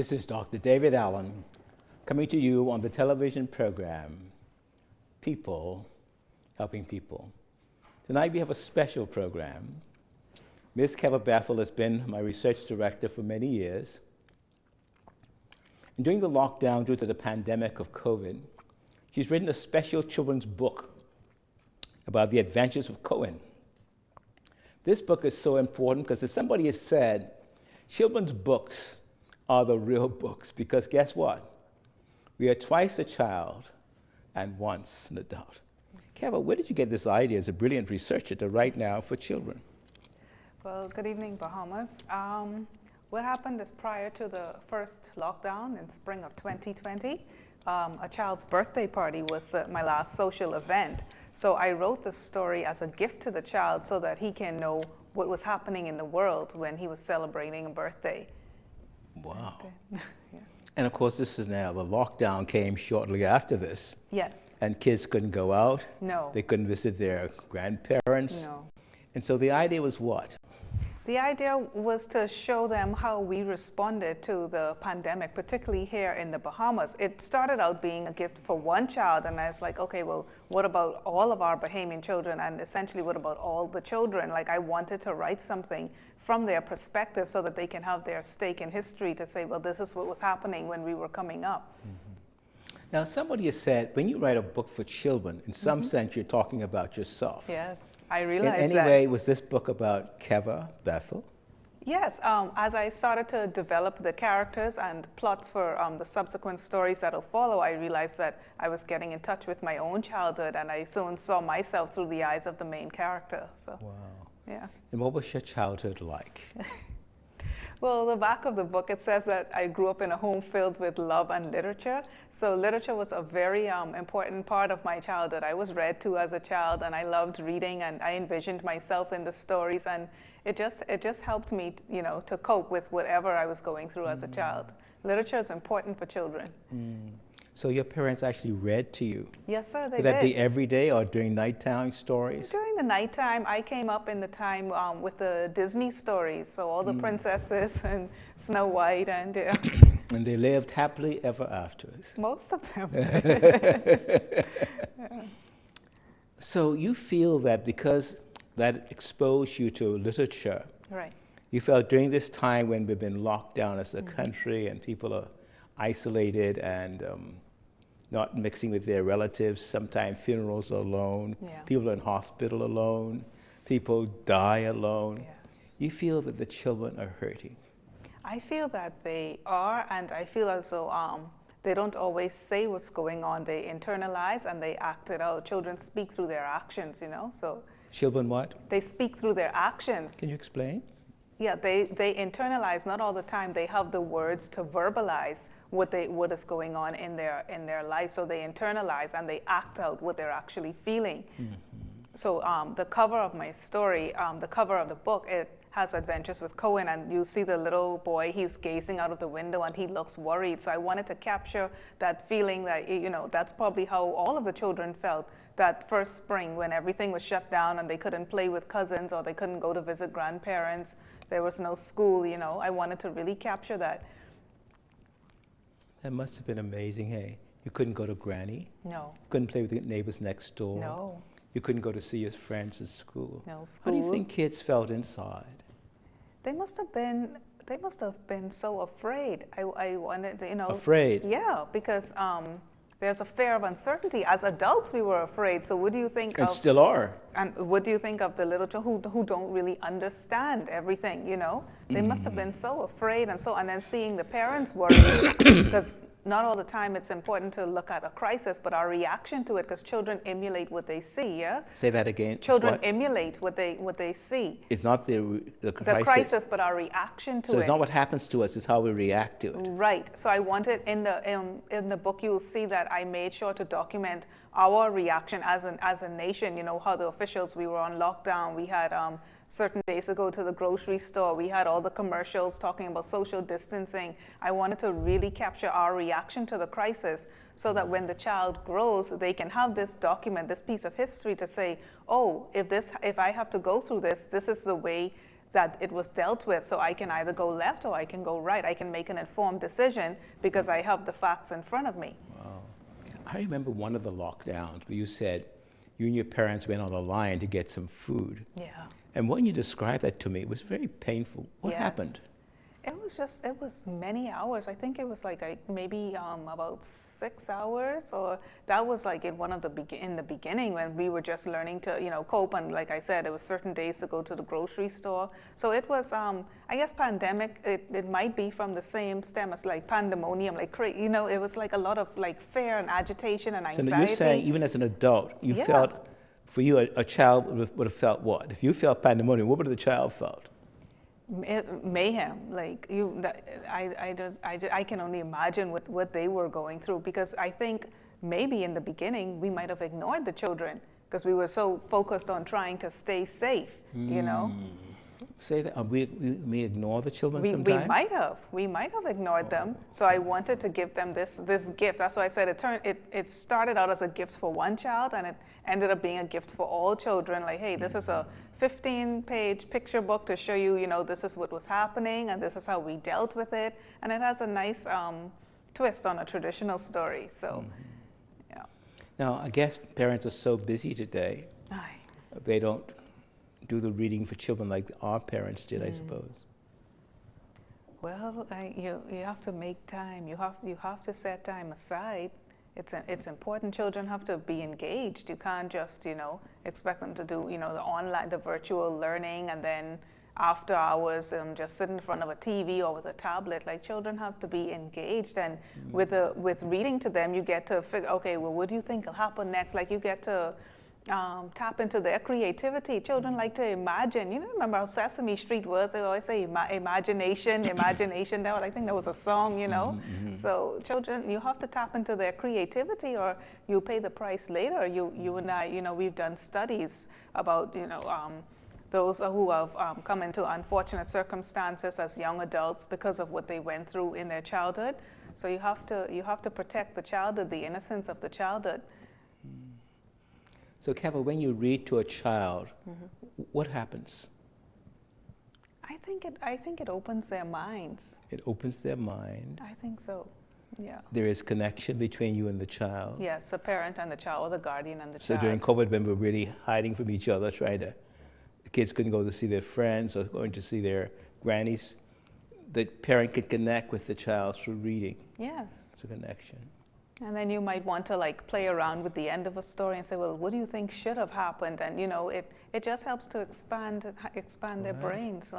This is Dr. David Allen coming to you on the television program, People Helping People. Tonight we have a special program. Ms. Keva Bethel has been my research director for many years. And during the lockdown due to the pandemic of COVID, she's written a special children's book about the adventures of Cohen. This book is so important because, as somebody has said, children's books are the real books, because guess what? We are twice a child and once an adult. Keva, where did you get this idea as a brilliant researcher to write now for children? Well, good evening, Bahamas. What happened is, prior to the first lockdown in spring of 2020, a child's birthday party was my last social event. So I wrote the story as a gift to the child so that he can know what was happening in the world when he was celebrating a birthday. Wow. Yeah. And of course, this is now, the lockdown came shortly after this. Yes. And kids couldn't go out. No. They couldn't visit their grandparents. No. And so the idea was what? The idea was to show them how we responded to the pandemic, particularly here in the Bahamas. It started out being a gift for one child, and I was like, okay, well, what about all of our Bahamian children, and essentially what about all the children? Like, I wanted to write something from their perspective so that they can have their stake in history to say, well, this is what was happening when we were coming up. Mm-hmm. Now, somebody has said, when you write a book for children, in some sense, you're talking about yourself. Yes. I realized in any way, was this book about Keva Bethel? Yes, as I started to develop the characters and plots for the subsequent stories that'll follow, I realized that I was getting in touch with my own childhood, and I soon saw myself through the eyes of the main character. So, wow. Yeah. And what was your childhood like? Well, the back of the book, it says that I grew up in a home filled with love and literature. So literature was a very important part of my childhood. I was read to as a child, and I loved reading, and I envisioned myself in the stories, and it just helped me, to cope with whatever I was going through as a child. Literature is important for children. So your parents actually read to you? Yes, sir, they did. Would that be every day or during nighttime stories? During the nighttime. I came up in the time with the Disney stories, so all the princesses and Snow White and... And they lived happily ever after. Most of them. Yeah. So you feel that because that exposed you to literature, right. You felt during this time when we've been locked down as a country and people are isolated and not mixing with their relatives, sometimes funerals are alone, people are in hospital alone, people die alone. Yes. You feel that the children are hurting? I feel that they are, and I feel as though they don't always say what's going on. They internalize and they act it out. Children speak through their actions, so. Children what? They speak through their actions. Can you explain? Yeah, they internalize, not all the time. They have the words to verbalize what is going on in their life. So they internalize and they act out what they're actually feeling. Mm-hmm. So the cover of my story, the cover of the book, it has adventures with Cohen, and you see the little boy, he's gazing out of the window and he looks worried. So I wanted to capture that feeling that, that's probably how all of the children felt that first spring when everything was shut down and they couldn't play with cousins or they couldn't go to visit grandparents. There was no school, I wanted to really capture that. That must have been amazing, hey? You couldn't go to Granny? No. Couldn't play with the neighbors next door? No. You couldn't go to see your friends at school? No, school. How do you think kids felt inside? They must have been so afraid. I wanted, Afraid? Yeah, because there's a fear of uncertainty. As adults, we were afraid. So what do you think and still are. And what do you think of the little children who don't really understand everything, They must have been so afraid, and then seeing the parents worry, because not all the time it's important to look at a crisis, but our reaction to it, because children emulate what they see, yeah? Say that again. Children emulate what they see. It's not the crisis, but our reaction to it. So it's not what happens to us, it's how we react to it. Right. So I wanted, in the book, you'll see that I made sure to document our reaction as a nation, how the officials, we were on lockdown, we had certain days to go to the grocery store, we had all the commercials talking about social distancing. I wanted to really capture our reaction to the crisis so that when the child grows, they can have this document, this piece of history to say, oh, if I have to go through this, this is the way that it was dealt with, so I can either go left or I can go right. I can make an informed decision because I have the facts in front of me. Wow. I remember one of the lockdowns where you said you and your parents went on a line to get some food. Yeah. And when you described that to me, it was very painful. What happened? It was many hours. I think it was like maybe about 6 hours, or that was like in in the beginning when we were just learning to, cope. And like I said, it was certain days to go to the grocery store. So it was, I guess pandemic, it might be from the same stem as like pandemonium, like, it was like a lot of like fear and agitation and anxiety. So you're saying even as an adult, you felt, for you, a child would have felt what? If you felt pandemonium, what would the child felt? Mayhem, like I can only imagine what they were going through, because I think maybe in the beginning we might have ignored the children because we were so focused on trying to stay safe, Say that we ignore the children sometimes? We might have ignored them. So I wanted to give them this gift. That's why I said it started out as a gift for one child, and it ended up being a gift for all children. Like, hey, this is a 15-page picture book to show you, this is what was happening, and this is how we dealt with it. And it has a nice twist on a traditional story. So, yeah. Now, I guess parents are so busy today, they don't do the reading for children like our parents did, I suppose. Well, you have to make time. You have to set time aside. It's important. Children have to be engaged. You can't just expect them to do the virtual learning, and then after hours just sit in front of a TV or with a tablet. Like, children have to be engaged, and with reading to them, you get to figure, okay, well, what do you think will happen next? Like, you get to tap into their creativity. Children like to imagine. Remember how Sesame Street was? They always say imagination. I think that was a song, So children, you have to tap into their creativity, or you pay the price later. You and I, we've done studies about, those who have come into unfortunate circumstances as young adults because of what they went through in their childhood. So you have to protect the childhood, the innocence of the childhood. So, Keva, when you read to a child, what happens? I think it opens their minds. It opens their mind. I think so. Yeah. There is connection between you and the child. Yes, the parent and the child, or the guardian and the So child. during COVID, when we were really hiding from each other, the kids couldn't go to see their friends or going to see their grannies, the parent could connect with the child through reading. Yes. It's a connection. And then you might want to play around with the end of a story and say, well, what do you think should have happened? And it just helps to expand their brains.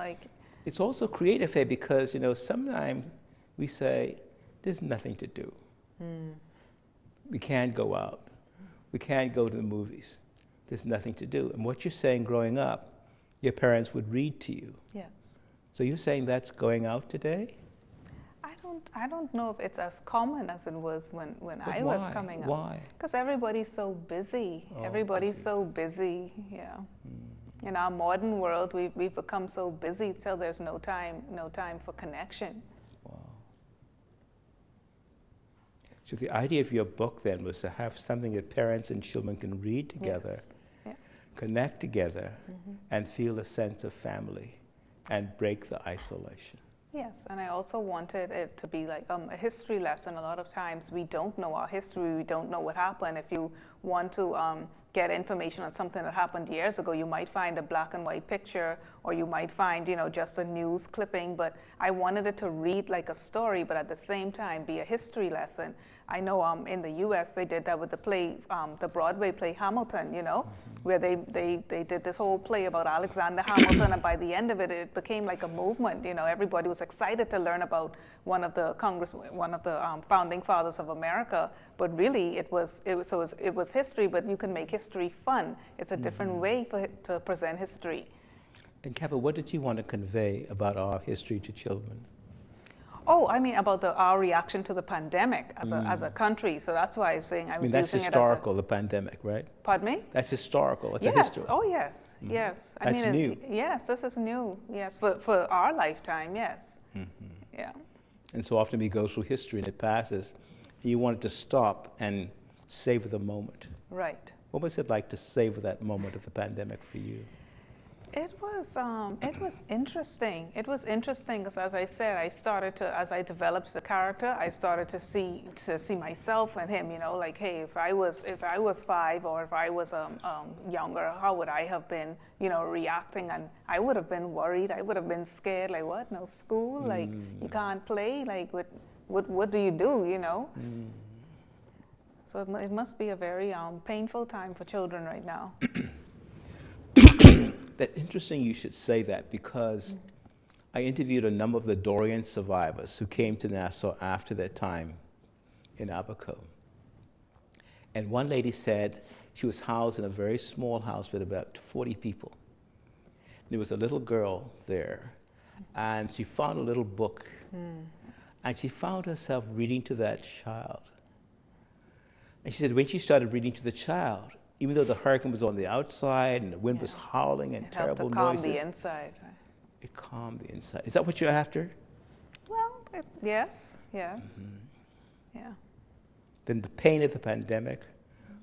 It's also creative here because sometimes we say there's nothing to do. We can't go out. We can't go to the movies. There's nothing to do. And what you're saying, growing up, your parents would read to you. Yes. So you're saying that's going out today? I don't know if it's as common as it was when I was coming up. Why? Because everybody's so busy. Everybody's so busy. Yeah. In our modern world, we've become so busy till there's no time for connection. Wow. So the idea of your book then was to have something that parents and children can read together, connect together, and feel a sense of family, and break the isolation. Yes, and I also wanted it to be like a history lesson. A lot of times we don't know our history, we don't know what happened. If you want to get information on something that happened years ago, you might find a black and white picture, or you might find, just a news clipping, but I wanted it to read like a story, but at the same time be a history lesson. I know in the US they did that with the play, the Broadway play Hamilton, where they did this whole play about Alexander Hamilton, and by the end of it, it became like a movement. Everybody was excited to learn about one of the founding fathers of America. But really, it was history. But you can make history fun. It's a different way to present history. And Keva, what did you want to convey about our history to children? Oh, I mean about our reaction to the pandemic as a country. So that's why I'm saying I was that's using historical, the pandemic, right? Pardon me? That's historical. It's a yes. history. Oh, yes. Yes. That's new. Yes, this is new. Yes, for our lifetime. Yes. Yeah. And so often we go through history and it passes. You wanted to stop and savor the moment. Right. What was it like to savor that moment of the pandemic for you? It was interesting. It was interesting because, as I said, as I developed the character, I started to see myself and him. You know, like, hey, if I was 5 or if I was younger, how would I have been, you know, reacting? And I would have been worried. I would have been scared. Like, what? No school? Like, you can't play? Like, what do you do? You know? So it must be a very painful time for children right now. That's interesting you should say that, because I interviewed a number of the Dorian survivors who came to Nassau after their time in Abaco. And one lady said she was housed in a very small house with about 40 people. There was a little girl there, and she found a little book, and she found herself reading to that child. And she said when she started reading to the child, even though the hurricane was on the outside and the wind was howling and terrible noises. It helped to calm the inside. Right? It calmed the inside. Is that what you're after? Well, yes. Yeah. Then the pain of the pandemic,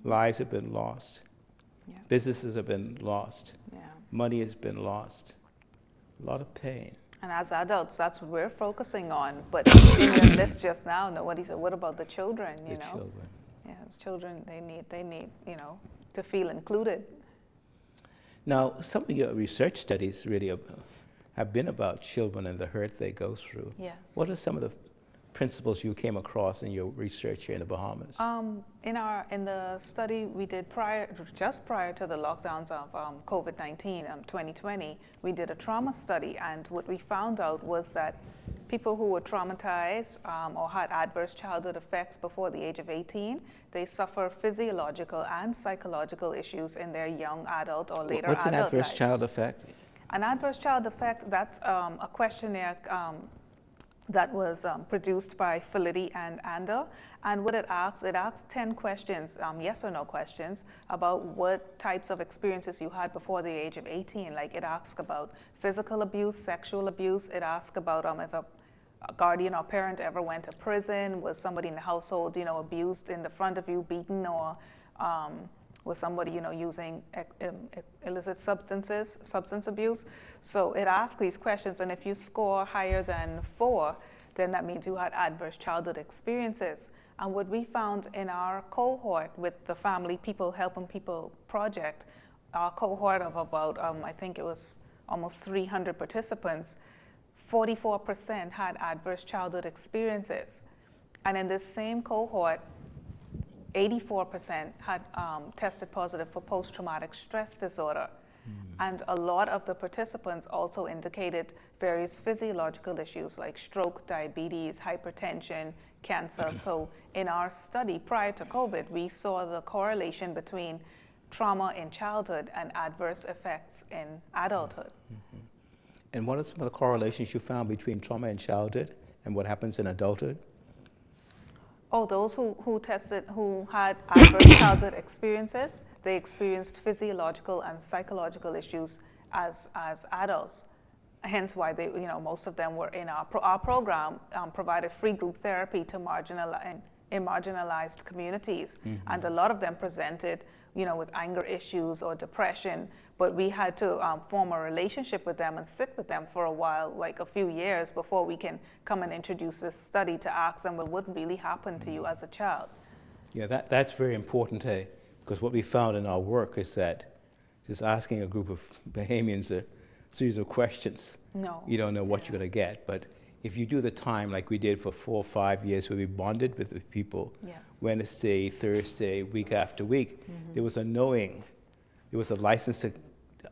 lives have been lost, businesses have been lost, money has been lost, a lot of pain. And as adults, that's what we're focusing on. But in your list just now, nobody said, what about the children, you know? Children. Yeah, the children, they need, you know, to feel included. Now, some of your research studies really have been about children and the hurt they go through. Yes. What are some of the principles you came across in your research here in the Bahamas? In the study we did just prior to the lockdowns of COVID-19, 2020, we did a trauma study, and what we found out was that people who were traumatized or had adverse childhood effects before the age of 18, they suffer physiological and psychological issues in their young adult or later adult lives. What's an adverse child effect? An adverse child effect, that's a questionnaire that was produced by Felitti and Ander. And what it asks 10 questions, yes or no questions, about what types of experiences you had before the age of 18. Like, it asks about physical abuse, sexual abuse. It asks about if a guardian or parent ever went to prison. Was somebody in the household, you know, abused in the front of you, beaten, or was somebody, you know, using illicit substance abuse? So it asks these questions, and if you score higher than 4, then that means you had adverse childhood experiences. And what we found in our cohort with the Family People Helping People project, our cohort of about, I think it was almost 300 participants, 44% had adverse childhood experiences. And in this same cohort, 84% had tested positive for post-traumatic stress disorder. And a lot of the participants also indicated various physiological issues like stroke, diabetes, hypertension, cancer. So in our study prior to COVID, we saw the correlation between trauma in childhood and adverse effects in adulthood. And what are some of the correlations you found between trauma in childhood and what happens in adulthood? Oh, those who had adverse childhood experiences, they experienced physiological and psychological issues as adults. Hence why they, you know, most of them were in our program provided free group therapy to marginalized communities, and a lot of them presented, you know, with anger issues or depression. But we had to form a relationship with them and sit with them for a while, like a few years, before we can come and introduce this study to ask them, well, what really happened to you as a child? Yeah, that's very important, hey, because what we found in our work is that just asking a group of Bahamians a series of questions, you don't know what you're going to get. But if you do the time like we did for 4 or 5 years, where we bonded with the people, Wednesday, Thursday, week after week, there was a knowing, there was a license to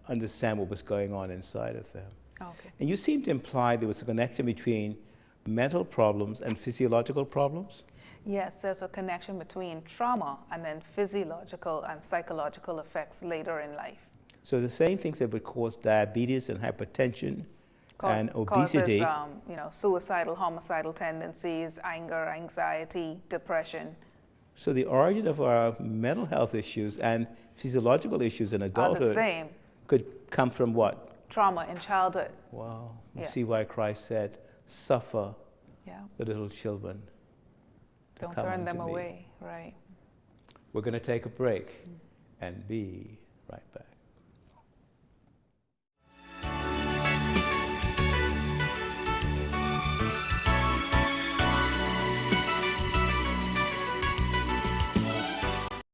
understand what was going on inside of them. Okay. And you seem to imply there was a connection between mental problems and physiological problems? Yes, there's a connection between trauma and then physiological and psychological effects later in life. So the same things that would cause diabetes and hypertension and obesity causes, you know, suicidal, homicidal tendencies, anger, anxiety, depression. So the origin of our mental health issues and physiological issues in adulthood are the same. Could come from what? Trauma in childhood. Wow. You see why Christ said, suffer the little children. Don't turn them away, right. We're going to take a break and be right back.